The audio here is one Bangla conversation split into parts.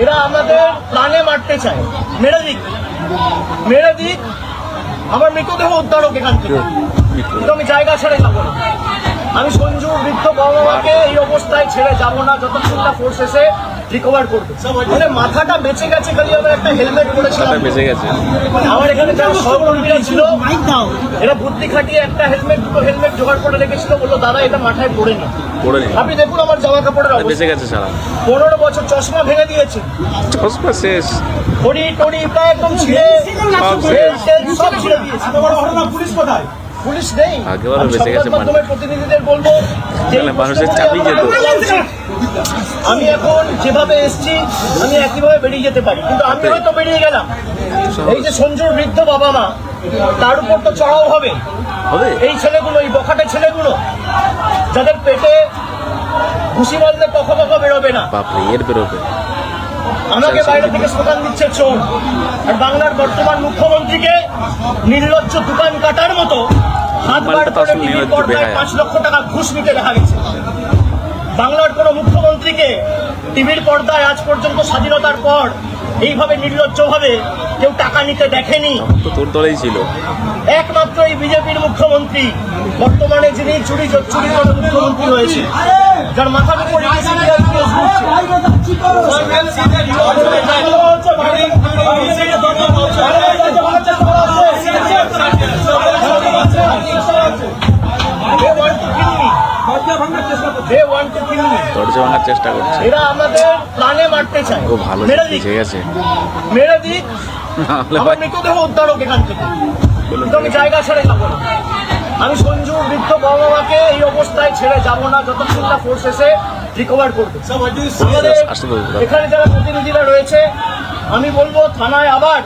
এরা আমাদের প্রাণে মারতে চায়। মেরে দিক, মেরে দিক, আমার মৃতদেহ উদ্ধার হোক এখান থেকে, কিন্তু আমি জায়গা ছেড়ে যাবো না। আমি সঞ্জুর বৃদ্ধ বাবা মাকে এই অবস্থায় ছেড়ে যাবো না যতক্ষণ না ফোর্স এসে রিকভার করবে। মানে মাথাটা বেঁচে গেছে, খালি আমার একটা হেলমেট পরেছিলাম বেঁচে গেছে। আমার এখানে যারা সহকর্মীরা ছিল এরা বুদ্ধি খাটিয়ে একটা হেলমেট, দুটো হেলমেট জোগাড় করে রেখেছিল, বললো দাদা এটা মাথায় পড়ে নি। আপনি দেখুন আমার জামা কাপড়ের বেঁচে গেছে সারা 15 বছর, চশমা ভেঙে দিয়েছে, চশমা শেষ, ঘড়ি টড়ি প্রায় একদম ছিঁড়ে সব ছিঁড়ে দিয়েছে। পুলিশ কোথায়? পুলিশ নেই। মাধ্যমের প্রতিনিধিদের বলবো মানুষের চাপই যেত। আমি এখন যেভাবে এসছি আমি একইভাবে বেরিয়ে যেতে পারি, কিন্তু আমি হয়তো বেরিয়ে গেলাম, এই যে সঞ্জুর বৃদ্ধ বাবা মা তার উপর তো চড়াও হবে। এই ছেলেগুলো, এই বখাটে ছেলেগুলো যাদের পেটে ঘুষি মারলে কখো কখো বেরোবে না, এর বেরোবে। আমাকে বাইরে থেকে স্লোগান দিচ্ছে চোর, আর বাংলার বর্তমান মুখ্যমন্ত্রীকে নির্লজ্জ দোকান কাটার মতো হাত বার করে টিভির পর্দায় 5 লক্ষ টাকা ঘুষ নিতে দেখা গেছে। বাংলার কোন মুখ্যমন্ত্রীকে টিভির পর্দায় আজ পর্যন্ত স্বাধীনতার পর এইভাবে নির্লজ্জভাবে কেউ টাকা নিতে দেখেনি। তোর দলেই ছিল একমাত্র এই বিজেপির মুখ্যমন্ত্রী বর্তমানে, যিনি চুরি করে মুখ্যমন্ত্রী হয়েছে, যার মাথার উপর দরজা ভাঙার চেষ্টা করছে। এরা আমাদের প্রাণে মারতে চায়। মেরে দিক, মেরে দিক, আমার মৃতদেহ উদ্ধার হোক এখান থেকে, কিন্তু আমি জায়গা ছেড়ে যাবো না। আমি সঞ্জুর বৃদ্ধ বাবা মাকে এই অবস্থায় ছেড়ে যাবো না যতক্ষণ না ফোর্স এসে রিকভার করবে। এখানে যারা প্রতিনিধিরা রয়েছে আমি বলবো থানায় আবার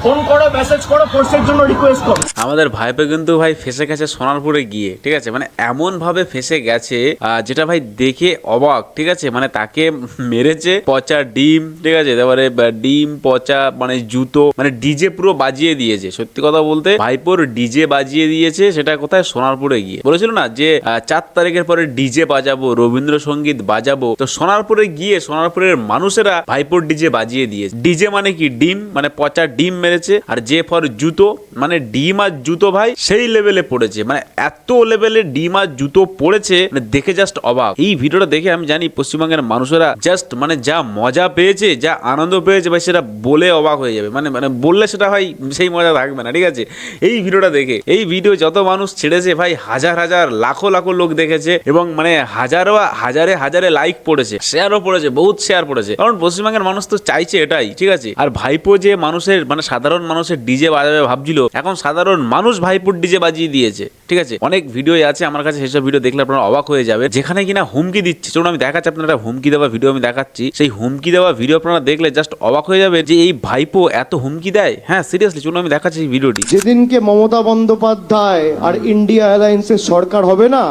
ফোন করো, মেসেজ করো, ফোর্সের জন্য রিকোয়েস্ট করো। আমাদের ভাইপো কিন্তু ভাই ফেসে গেছে সোনারপুরে গিয়ে, ঠিক আছে, মানে এমন ভাবে ফেসে গেছে যেটা ভাই দেখে অবাক, ঠিক আছে। মানে তাকে মেরেছে পচা ডিম, ঠিক আছে, তারপরে ডিম পচা, মানে জুতো, মানে ডিজে পুরো বাজিয়ে দিয়েছে। সত্যি কথা বলতে ভাইপোর ডিজে বাজিয়ে দিয়েছে, সেটা কোথায়? সোনারপুরে গিয়ে। বলেছিল না যে 4 তারিখের পরে ডিজে বাজাবো, রবীন্দ্রসঙ্গীত বাজাবো, তো সোনারপুরে গিয়ে সোনারপুরের মানুষেরা ভাইপোর ডিজে বাজিয়ে দিয়েছে। ডিজে মানে কি? ডিম, মানে পচা ডিম মেরেছে। আর যে ফর জুতো, মানে ডিম আর জুতো ভাই সেই লেভেলে পড়েছে, মানে এত লেভেলে ডিম আর জুতো পড়েছে, মানে দেখে জাস্ট অবাক। এই ভিডিওটা দেখে আমি জানি পশ্চিমবঙ্গের মানুষেরা জাস্ট মানে যা মজা পেয়েছে, যা আনন্দ পেয়েছে ভাই, সেটা বলে অবাক হয়ে যাবে। মানে মানে বললে সেটা ভাই সেই মজা থাকবে না, ঠিক আছে। এই ভিডিওটা দেখে, এই ভিডিও যত মানুষ ছেড়েছে ভাই, হাজার হাজার লাখো লাখো লোক দেখেছে, এবং মানে হাজারে হাজারে লাইক পড়েছে, শেয়ারও পড়েছে, বহুত শেয়ার পড়েছে, কারণ পশ্চিমবঙ্গের মানুষ তো চাইছে এটাই, ঠিক আছে। আর ভাইপো যে মানুষের, মানে সাধারণ মানুষের ডিজে বাজাবে ভাবছিল, এখন সাধারণ মানুষ ভাইপোর ডিজে বাজিয়ে দিয়েছে, ঠিক আছে। অনেক ভিডিও আছে আমার কাছে, সেসব ভিডিও দেখলে আপনারা অবাক হয়ে যাবে, যেখানে কিনা হুমকি দিচ্ছে। চলুন আমি দেখাচ্ছি আপনারা, হুমকি দেওয়া ভিডিও আমি দেখাচ্ছি। সেই হুমকি দেওয়া ভিডিও আপনারা দেখলে জাস্ট অবাক হয়ে যাবে যে এই ভাইপো এত হুমকি দেয়। হ্যাঁ সিরিয়াসলি, চলুন আমি দেখাচ্ছি এই ভিডিওটি। যেদিনকে মমতা বন্দ্যোপাধ্যায় আর ইন্ডিয়া অ্যালায়েন্সের সরকার হবে না,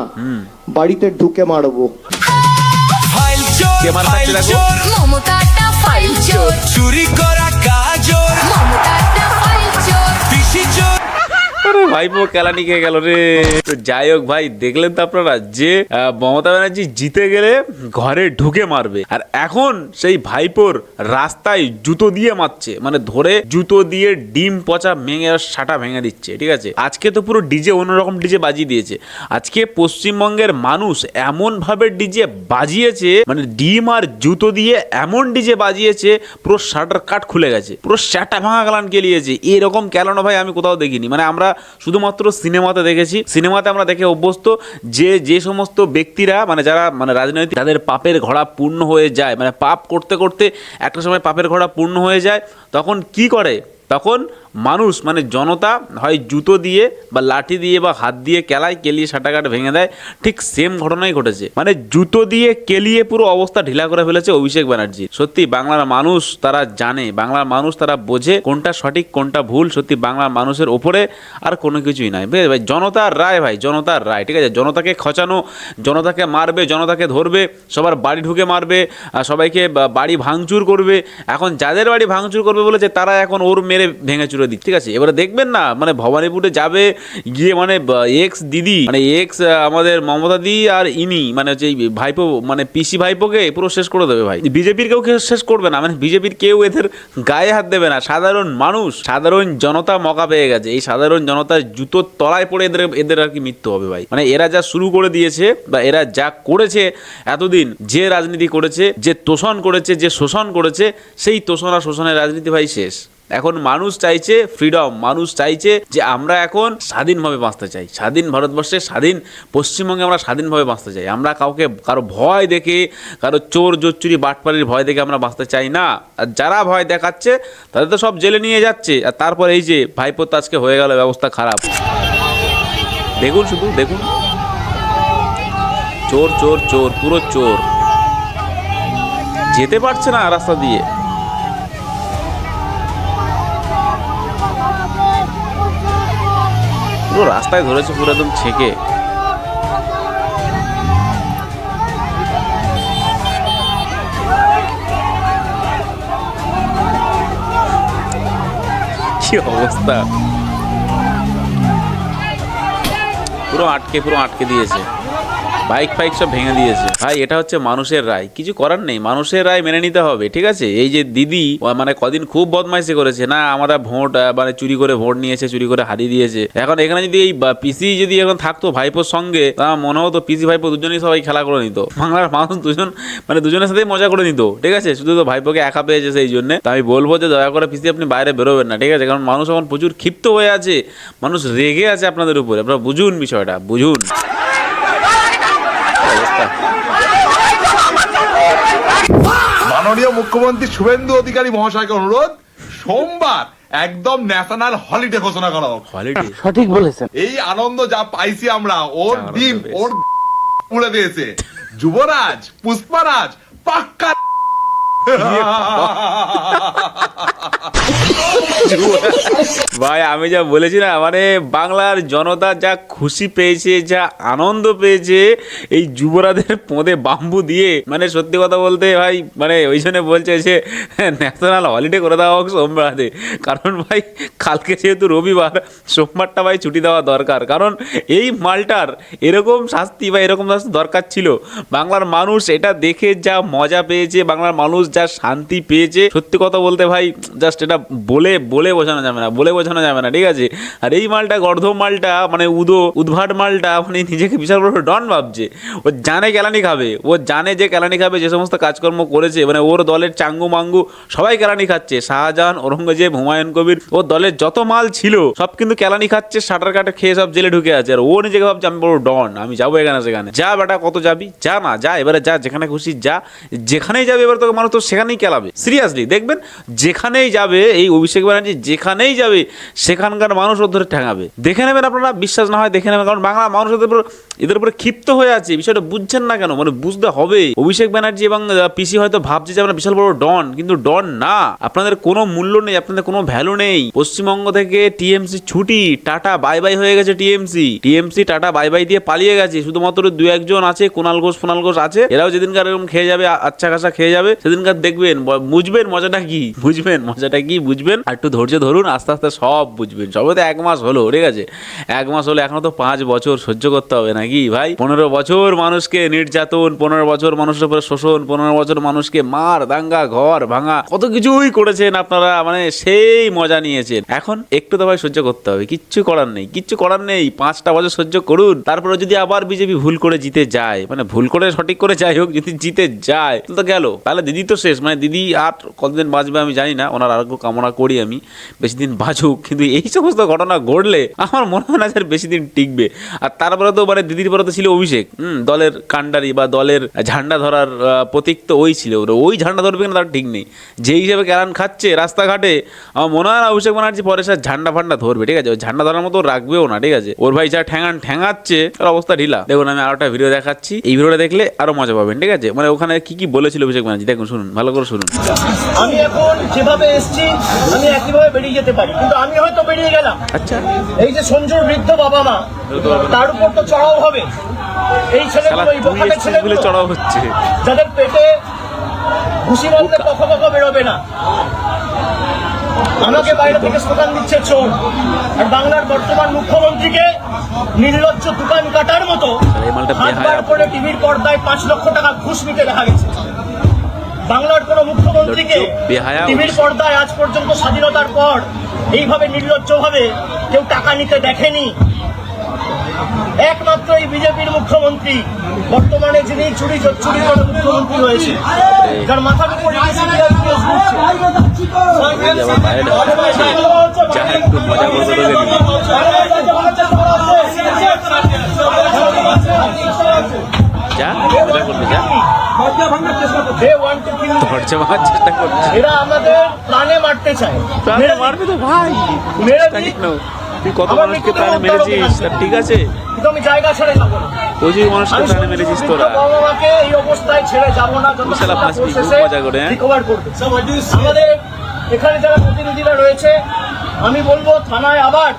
বাড়িতে ঢুকে মারবো। মমতাটা ফাইল চোর, চুরি করা কাজর, মমতাটা ফাইল চোর, পিসি চোর। ভাইপো কেলানি খেয়ে গেল রে। তো যাই হোক ভাই, দেখলেন তো আপনারা যে মমতা ব্যানার্জি জিতে গেলে ঘরে ঢুকে মারবে, আর এখন সেই ভাইপোর রাস্তায় জুতো দিয়ে মারছে, মানে ধরে জুতো দিয়ে ডিম পচা ভেঙে সাটা ভেঙে দিচ্ছে, ঠিক আছে। আজকে তো পুরো ডিজে অন্যরকম ডিজে বাজিয়ে দিয়েছে। আজকে পশ্চিমবঙ্গের মানুষ এমন ভাবে ডিজে বাজিয়েছে, মানে ডিম আর জুতো দিয়ে এমন ডিজে বাজিয়েছে, পুরো শাটার কাট খুলে গেছে, পুরো শাটা ভাঙা গালান কেলিয়েছে। এরকম কেলানো ভাই আমি কোথাও দেখিনি। মানে আমরা শুধুমাত্র সিনেমাতে দেখেছি, সিনেমাতে আমরা দেখে অভ্যস্ত যে সমস্ত ব্যক্তিরা, মানে যারা মানে রাজনৈতিক, তাদের পাপের ঘোড়া পূর্ণ হয়ে যায়, মানে পাপ করতে করতে একটা সময় পাপের ঘোড়া পূর্ণ হয়ে যায়, তখন কি করে? তখন মানুষ, মানে জনতা হয় জুতো দিয়ে বা লাঠি দিয়ে বা হাত দিয়ে কেলিয়ে সাটাঘাট ভেঙে দেয়। ঠিক সেম ঘটনাই ঘটেছে, মানে জুতো দিয়ে কেলিয়ে পুরো অবস্থা ঢিলা করে ফেলেছে অভিষেক ব্যানার্জি। সত্যি বাংলার মানুষ তারা জানে, বাংলার মানুষ তারা বোঝে কোনটা সঠিক কোনটা ভুল। সত্যি বাংলার মানুষের ওপরে আর কোনো কিছুই নাই ভাই, জনতার রায় ভাই, জনতার রায়, ঠিক আছে। জনতাকে খচানো, জনতাকে মারবে, জনতাকে ধরবে, সবার বাড়ি ঢুকে মারবে, সবাইকে বাড়ি ভাঙচুর করবে। এখন যাদের বাড়ি ভাঙচুর করবে বলেছে তারা এখন ওর মেরে ভেঙে ছুড়ে দিচ্ছে, ঠিক আছে। এবারে দেখবেন না মানে ভবানীপুরে যাবে গিয়ে মানে এক্স দিদি মানে এক্স আমাদের মমতা দি আর ইনি মানে হচ্ছে ভাইপো মানে পিসি ভাইপোকে পুরো শেষ করে দেবে ভাই। বিজেপির কেউ শেষ করবে না, মানে বিজেপির কেউ এদের গায়ে হাত দেবে না। সাধারণ মানুষ সাধারণ জনতা মকা পেয়ে গেছে, এই সাধারণ জনতার জুতোর তলায় পড়ে এদের আর কি মৃত্যু হবে ভাই। মানে এরা যা শুরু করে দিয়েছে বা এরা যা করেছে এতদিন, যে রাজনীতি করেছে, যে তোষণ করেছে, যে শোষণ করেছে, সেই তোষণ আর শোষণের রাজনীতি ভাই শেষ। এখন মানুষ চাইছে ফ্রিডম, মানুষ চাইছে যে আমরা এখন স্বাধীনভাবে বাঁচতে চাই, স্বাধীন ভারতবর্ষে, স্বাধীন পশ্চিমবঙ্গে আমরা স্বাধীনভাবে বাঁচতে চাই। আমরা কাউকে কারো ভয় দেখে, কারো চোর জোচ্চুরি বাটপাড়ির ভয় দেখে আমরা বাঁচতে চাই না। আর যারা ভয় দেখাচ্ছে তাদের তো সব জেলে নিয়ে যাচ্ছে। আর তারপর এই যে ভাইপোর তো আজকে হয়ে গেল ব্যবস্থা খারাপ, দেখুন শুধু দেখুন, চোর চোর চোর, পুরো চোর, যেতে পারছে না রাস্তা দিয়ে। পুরো রাস্তায় ধরেছে পুরো একদম ছেঁকে। কি অবস্থা, পুরো আটকে দিয়েছে, বাইক ফাইক সব ভেঙে দিয়েছে ভাই। এটা হচ্ছে মানুষের রায়, কিছু করার নেই, মানুষের রায় মেনে নিতে হবে, ঠিক আছে। এই যে দিদি মানে কদিন খুব বদমাইশি করেছে না, আমরা ভোট মানে চুরি করে ভোট নিয়েছে, চুরি করে হারিয়ে দিয়েছে। এখন এখানে যদি এই পিসি যদি এখন থাকতো ভাইপোর সঙ্গে, তা মনে হতো পিসি ভাইপো দুজনেই সবাই খেলা করে নিত, বাংলার মানুষ দুজন মানে দুজনের সাথেই মজা করে নিত, ঠিক আছে। শুধু তো ভাইপোকে একা পেয়েছে সেই জন্য। তা আমি বলবো যে দয়া করে পিসি আপনি বাইরে বেরোবেন না, ঠিক আছে, কারণ মানুষ এখন প্রচুর ক্ষিপ্ত হয়ে আছে, মানুষ রেগে আছে আপনাদের উপরে, আপনারা বুঝুন বিষয়টা, বুঝুন। মাননীয় মুখ্যমন্ত্রী শুভেন্দু অধিকারী মহাশয়কে অনুরোধ, সোমবার একদম ন্যাশনাল হলিডে ঘোষণা করা হোক। হলিডে, সঠিক বলেছেন। এই আনন্দ যা পাইছি আমরা, ওর দিন ওর পুড়ে দিয়েছে। যুবরাজ পুষ্পারাজ পাক্কা ভাই আমি যা বলেছি না, মানে বাংলার জনতা যা খুশি পেয়েছে, যা আনন্দ পেয়েছে এই যুবরাজের পদে বাম্বু দিয়ে, মানে সত্যি কথা বলতে ভাই মানে ওই জন্য বলছে যে ন্যাশনাল হলিডে করে দেওয়া হোক সোমবারে। কারণ ভাই কালকে যেহেতু রবিবার, সোমবারটা ভাই ছুটি দেওয়া দরকার, কারণ এই মালটার এরকম শাস্তি বা এরকম শাস্তি দরকার ছিল। বাংলার মানুষ এটা দেখে যা মজা পেয়েছে, বাংলার মানুষ যা শান্তি পেয়েছে, সত্যি কথা বলতে ভাই জাস্ট এটা বলে বোঝানো যাবে না, বলে বোঝানো যাবে না, ঠিক আছে। আর এই মালটা গর্ধব মালটা মানে উদ্ভাট মালটা মানে নিজেকে বিশাল বড় ডন ভাবছে। ও জানে কেলানি খাবে, ও জানে যে কেলানি খাবে, যে সমস্ত কাজকর্ম করেছে মানে ওর দলের চাঙ্গু মাঙ্গু সবাই কেলানি খাচ্ছে। শাহজাহান, ঔরঙ্গজেব, হুমায়ুন কবির, ওর দলের যত মাল ছিল সব কিন্তু কেলানি খাচ্ছে, শাটার কাটে খেয়ে সব জেলে ঢুকে আছে। আর ও নিজেকে ভাবছে আমি বড় ডন, আমি যাবো এখানে সেখানে। যা বেটা, কত যাবি, যা না যা, এবারে যা, যেখানে খুশি যা, যেখানেই যাবে এবার তোকে মানুষ তো সেখানেই কেলাবে। সিরিয়াসলি দেখবেন যেখানেই যাবে এই অভিষেক ব্যানার্জি, যেখানেই যাবে সেখানকার মানুষ ওর ধরে ঠেঙাবে। দেখে নেবেন আপনারা, বিশ্বাস না হয় দেখে নেবেন, কারণ বাংলা মানুষ এদের উপরে ক্ষিপ্ত হয়ে আছে। বিষয়টা বুঝছেন না কেন, মানে বুঝতে হবে। অভিষেক ব্যানার্জি এবং পিসি হয়তো ভাবছে যে আমরা বিশাল বড় ডন, কিন্তু ডন না, আপনাদের কোনো মূল্য নেই, আপনাদের কোনো ভ্যালু নেই। পশ্চিমবঙ্গ থেকে টিএমসি ছুটি, টাটা বাই বাই হয়ে গেছে। টিএমসি টাটা বাই বাই দিয়ে পালিয়ে গেছে। শুধুমাত্র দু একজন আছে, কুণাল ঘোষ আছে, এরাও যেদিনকার এরকম খেয়ে যাবে, আচ্ছা খাসা খেয়ে যাবে, সেদিনকার দেখবেন, বুঝবেন মজাটা কি, বুঝবেন। আর একটু ধৈর্য ধরুন, আস্তে আস্তে সব বুঝবেন। সবে তো 1 মাস হলো, ঠিক আছে, 1 মাস হলো, এখনো তো 5 বছর সহ্য করতে হবে নাকি ভাই। 15 বছর মানুষকে নির্যাতন, 15 বছর মানুষের উপরে শোষণ, 15 বছর মানুষকে মার দাঙ্গা, ঘর ভাঙা, কত কিছুই করেছেন আপনারা, মানে সেই মজা নিয়েছেন। এখন একটু তো ভাই সহ্য করতে হবে, কিচ্ছু করার নেই। 5টা বছর সহ্য করুন, তারপরে যদি আবার বিজেপি ভুল করে জিতে যায়, মানে ভুল করে সঠিক করে যাই হোক, যদি জিতে যায় তো গেল, তাহলে দিদি তো শেষ। মানে দিদি আর কতদিন বাঁচবে আমি জানি না, ওনার আরোগ্য কামনা করি আমি, বেশি দিন বাঁচুক। কিন্তু এই সমস্ত ঘটনা ঘটলে আমার মনে হয় না যে বেশি দিন টিকবে। আর তারপরে তো মানে দিদির পরে তো ছিল অভিষেক, দলের কান্ডারি বা দলের ঝান্ডা ধরার প্রতীক তো ওই ছিল। ওই ঝান্ডা ধরবে কিনা তার ঠিক নেই। যে হিসেবে কেরান খাচ্ছে রাস্তাঘাটে, আমার মনে হয় না অভিষেক ব্যানার্জি পরে সে ঝান্ডা ফান্ডা ধরবে, ঠিক আছে। ওই ঝান্ডা ধরার মতো রাখবেও না, ঠিক আছে। ওর ভাই যা ঠ্যাঙাচ্ছে ওর অবস্থা ঢিলা। দেখুন আমি আরো একটা ভিডিও দেখাচ্ছি, এই ভিডিওটা দেখলে আরো মজা পাবেন, ঠিক আছে। মানে ওখানে কি বলেছিল অভিষেক ব্যানার্জি দেখুন, শুনুন, ভালো করে শুনুন। আমি এখন যেভাবে এসেছি আমি একইভাবে বেরিয়ে যেতে পারি, কিন্তু আমি হয়তো বেরিয়ে গেলাম, আচ্ছা এই যে সঞ্জুর বৃদ্ধ বাবা মা, তার উপর তো চড়াও হবে। এই ছেলেগুলো, এই বোকাটে ছেলেগুলো চড়াও হচ্ছে, যাদের পেটে ঘুষি মারলে কখনো বেরোবে না, আমাকে বাইরে থেকে স্লোগান দিচ্ছে চোর, আর বাংলার বর্তমান মুখ্যমন্ত্রীকে নির্লজ্জ দোকান কাটার মতো এই মালটা বেহায়া। হাতবার করে টিভির পর্দায় 5 লক্ষ টাকা ঘুষ নিতে দেখা গেছে। বাংলার কোন মুখ্যমন্ত্রীকে বেহায়া টিভির পর্দায় আজ পর্যন্ত স্বাধীনতার পর এইভাবে নির্লজ্জভাবে কেউ টাকা নিতে দেখেনি। একমাত্র এই বিজেপির মুখ্যমন্ত্রী যা যিনি চুরি করে মুখ্যমন্ত্রী হয়েছে, যার মাথার উপর একটু মজা করবো যা মজা করবে যা ধরছে মারার চেষ্টা করছে। এরা আমাদের প্রাণে মারতে চায়। প্রাণে মারবে তো ভাই, মেরে তুই কত মানুষকে প্রাণে মেরেছিস, তা ঠিক আছে, কিন্তু আমি জায়গা ছেড়ে যাবো না। প্রচুর মানুষকে প্রাণে মেরেছিস তোরা। বাবা মাকে এই অবস্থায় ছেড়ে যাবো না, বিশাল আপনার খুব মজা করে, হ্যাঁ? রিকভার করবে। আমাদের এখানে যারা প্রতিনিধিরা রয়েছে, আমি বলবো থানায় আবার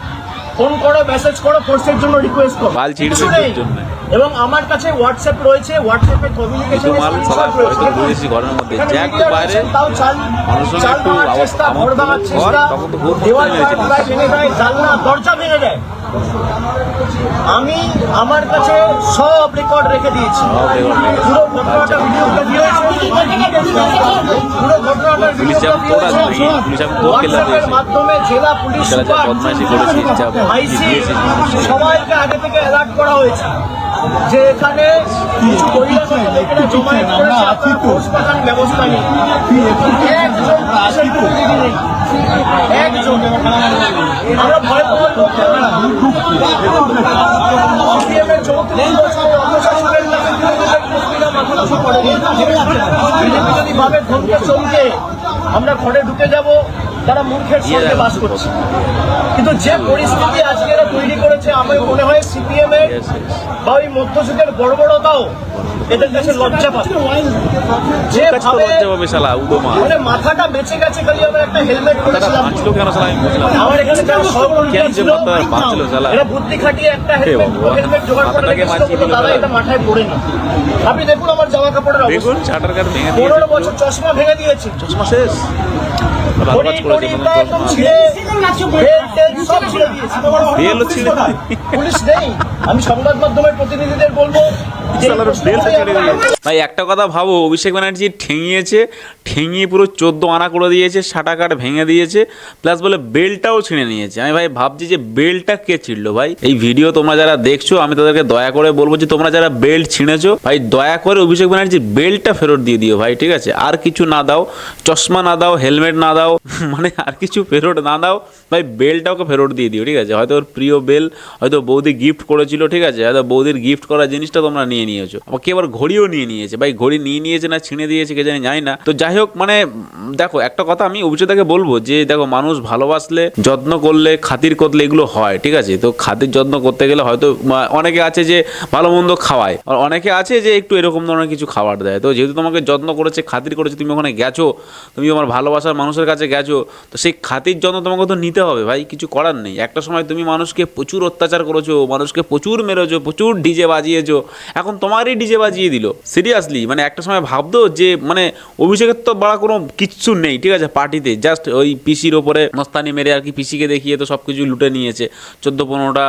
ফোন করো, মেসেজ করো, ফোর্সের জন্য রিকোয়েস্ট করো, বাল ছিঁড়বে কিছু নেই। তোর জন্য। এবং আমার কাছে হোয়াটসঅ্যাপ রয়েছে, হোয়াটসঅ্যাপে কমিউনিকেশন মাল সালা হয়তো বুঝেছি ঘরের মধ্যে যা একটু বাইরে মানুষের সঙ্গে একটু ঘর ভাঙার চেষ্টা, তখন তো খুব দেওয়াল প্রায় ভেঙে দেয়, জানলা দরজা ভেঙে দেয়। আমি আমার কাছে সব রেকর্ড রেখে দিয়েছি। পুরো ঘটনাটা ভিডিওটা দিয়েছি, পুরো ঘটনাটার ভিডিওটা দিয়েছি। হোয়াটসঅ্যাপের মাধ্যমে জেলা পুলিশ সুপার, আইসি সবাইকে আগে থেকে অ্যালার্ট করা হয়েছে যে এখানে কিছু বহিরাগত লোকেরা জমায়েত করেছে, আপনারা ফোর্স পাঠান, ব্যবস্থা নেই। একজন পুলিশের প্রতিনিধি নেই, একজন। আমরা ভয় পাওয়ার লোক নয়। CPM এর 34 বছরের অপশাসনের নামে মুসলিমরা মাথা নত করেনি। বিজেপি যদি ভাবে ধমকে চমকে আমরা ঘরে ঢুকে যাব, তারা মূর্খের সঙ্গে বাস করছে। কিন্তু যে পরিস্থিতি আজকে এরা তৈরি করেছে, আমার মনে হয় CPM এর বা ওই মধ্যযুগের বর্বরতাও এদের কাছে লজ্জা পাচ্ছে। যে ভাবে মানে মাথাটা বেঁচে গেছে, খালি আমরা একটা হেলমেট করেছিলাম। আমার এখানে যারা সহকর্মীরা ছিল, এরা বুদ্ধি খাটিয়ে একটা হেলমেট জোগাড় করে রেখেছিল, দাদা এটা মাথায় পড়ে না। আপনি দেখুন আমার জামা কাপড়ের অবস্থা, 15 বছর চশমা ভেঙে দিয়েছে, চশমা শেষ। পুলিশ নেই। আমি সংবাদ মাধ্যমের প্রতিনিধিদের বলবো, ভাই একটা কথা ভাবো, অভিষেক ব্যানার্জি ঠেঙিয়ে পুরো 14 আনা করে দিয়েছে, সাটা কাট ভেঙে দিয়েছে, প্লাস বলে বেলটাও ছিঁড়ে নিয়েছে। আমি ভাই ভাবছি যে বেলটা কে ছিঁড়লো ভাই? এই ভিডিও তোমরা যারা দেখছো, আমি তাদেরকে দয়া করে বলবো যে তোমরা যারা বেল্ট ছিঁড়েছো ভাই, দয়া করে অভিষেক ব্যানার্জির বেলটা ফেরত দিয়ে দিও ভাই, ঠিক আছে? আর কিছু না দাও, চশমা না দাও, হেলমেট না দাও, মানে আর কিছু ফেরত না দাও ভাই, বেলটাকে ফেরত দিয়ে দিও, ঠিক আছে? হয়তো ওর প্রিয় বেল হয়তো বৌদি গিফট করেছিল, ঠিক আছে? হয়তো বৌদির গিফট করা জিনিসটা তোমরা নিয়ে নিয়েছো। আবার কে আবার ঘড়িও নিয়েছে ভাই, ঘড়ি নিয়েছে না ছিঁড়ে দিয়েছে কে জানি, জানি না। তো যাই হোক, মানে দেখো একটা কথা আমি অভিষেকদাকে বলবো যে দেখো, মানুষ ভালোবাসলে, যত্ন করলে, খাতির করলে এগুলো হয়, ঠিক আছে? তো খাতির যত্ন করতে গেলে হয়তো অনেকে আছে যে ভালো মন্দ খাওয়ায়, আর অনেকে আছে যে একটু এরকম ধরনের কিছু খাবার দেয়। তো যেহেতু তোমাকে যত্ন করেছে, খাতির করেছে, তুমি ওখানে গেছো, তুমি আমার ভালোবাসার মানুষের কাছে গেছো, তো সেই খাতির যত্ন তোমাকে তো নিতে হবে ভাই, কিছু করার নেই। একটা সময় তুমি মানুষকে প্রচুর অত্যাচার করেছো, মানুষকে প্রচুর মেরেছো, প্রচুর ডিজে বাজিয়েছো, এখন তোমারই ডিজে বাজিয়ে দিল। সিরিয়াসলি মানে একটা সময় ভাবতো যে মানে অভিষেকের তো বড় কোনো কিচ্ছু নেই, ঠিক আছে? পার্টিতে জাস্ট ওই পিসির ওপরে মস্তানি মেরে আর কি, পিসিকে দেখিয়ে তো সব কিছু লুটে নিয়েছে, 14-15টা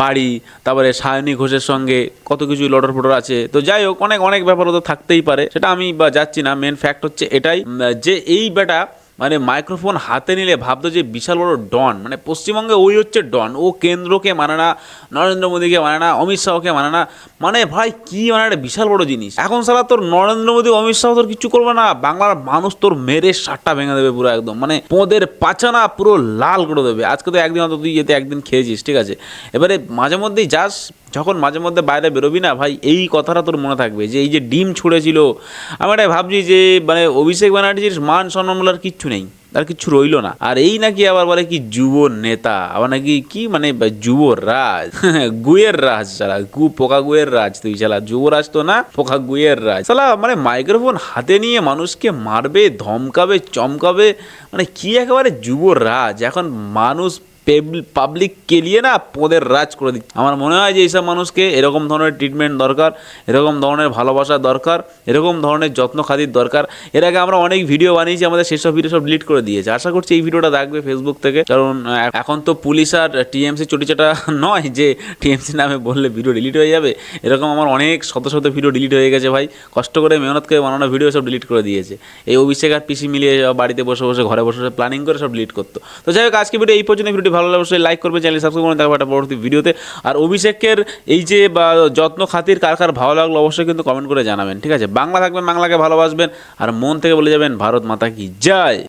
বাড়ি, তারপরে সায়নী ঘোষের সঙ্গে কত কিছু লটর ফটর আছে। তো যাই হোক, অনেক ব্যাপার তো থাকতেই পারে, সেটা আমি বা যাচ্ছি না। মেন ফ্যাক্ট হচ্ছে এটাই যে এই বেটা মানে মাইক্রোফোন হাতে নিলে ভাবতো যে বিশাল বড় ডন, মানে পশ্চিমবঙ্গে ওই হচ্ছে ডন। ও কেন্দ্রকে মানে না, নরেন্দ্র মোদীকে মানে না, অমিত শাহকে মানে না, মানে ভাই কি মানে একটা বিশাল বড় জিনিস। এখন সারা তোর নরেন্দ্র মোদী, অমিত শাহ তোর কিছু করবে না, বাংলার মানুষ তোর মেরে সাতটা ভেঙে দেবে পুরো একদম, মানে পোঁদের পাচানা পুরো লাল করে দেবে। আজকে তো একদিন অন্তত তুই এতে একদিন খেয়েছিস, ঠিক আছে? এবারে মাঝে মধ্যেই যাস, যখন মাঝে মধ্যে বাইরে বেরোবি না ভাই, এই কথাটা তোর মনে থাকবে যে এই যে ডিম ছুঁড়েছিল, আমি এটাই ভাবছি যে মানে অভিষেক ব্যানার্জির মান সম্মান বলার কিচ্ছু নেই, আর কিছু রইলো না। আর এই নাকি আবার বলে কি যুব নেতা, আবার নাকি কি মানে যুবরাজ, গুয়ের রাজ, চালা পোকা গুয়ের রাজ, তুই চালা যুবরাজ তো না, পোকা গুয়ের রাজ চালা। মানে মাইক্রোফোন হাতে নিয়ে মানুষকে মারবে, ধমকাবে, চমকাবে, মানে কি একেবারে যুবরাজ। এখন মানুষ পাবলিক কেলিয়ে না পদের রাজ করে দিচ্ছে। আমার মনে হয় যে এইসব মানুষকে এরকম ধরনের ট্রিটমেন্ট দরকার, এরকম ধরনের ভালোবাসা দরকার, এরকম ধরনের যত্ন খাতির দরকার। এর আগে আমরা অনেক ভিডিও বানিয়েছি, আমাদের সেসব ভিডিও সব ডিলিট করে দিয়েছে। আশা করছি এই ভিডিওটা দেখবে ফেসবুক থেকে, কারণ এখন তো পুলিশ আর টিএমসি চটিচাটা নয় যে টিএমসি নামে বললে ভিডিও ডিলিট হয়ে যাবে। এরকম আমার অনেক শত শত ভিডিও ডিলিট হয়ে গেছে ভাই, কষ্ট করে মেহনত করে বানানো ভিডিও সব ডিলিট করে দিয়েছে। এই অভিষেক আর পিসি মিলিয়ে বাড়িতে বসে বসে ঘরে বসে বসে প্ল্যানিং করে সব ডিলিট করতো। তো যাই হোক, আজকে ভিডিও এই পর্যন্ত। ভিডিওটি ভালো লাগলে অবশ্যই লাইক করবে, চ্যানেল সাবস্ক্রাইব করে দেখো একটা পরবর্তী ভিডিওতে। আর অভিষেকের এই যে যত্ন খাতির কার কার ভালো লাগলো অবশ্যই কিন্তু কমেন্ট করে জানাবেন, ঠিক আছে? বাংলা থাকবেন, বাংলাকে ভালোবাসবেন, আর মন থেকে বলে যাবেন ভারত মাতা কি জয়।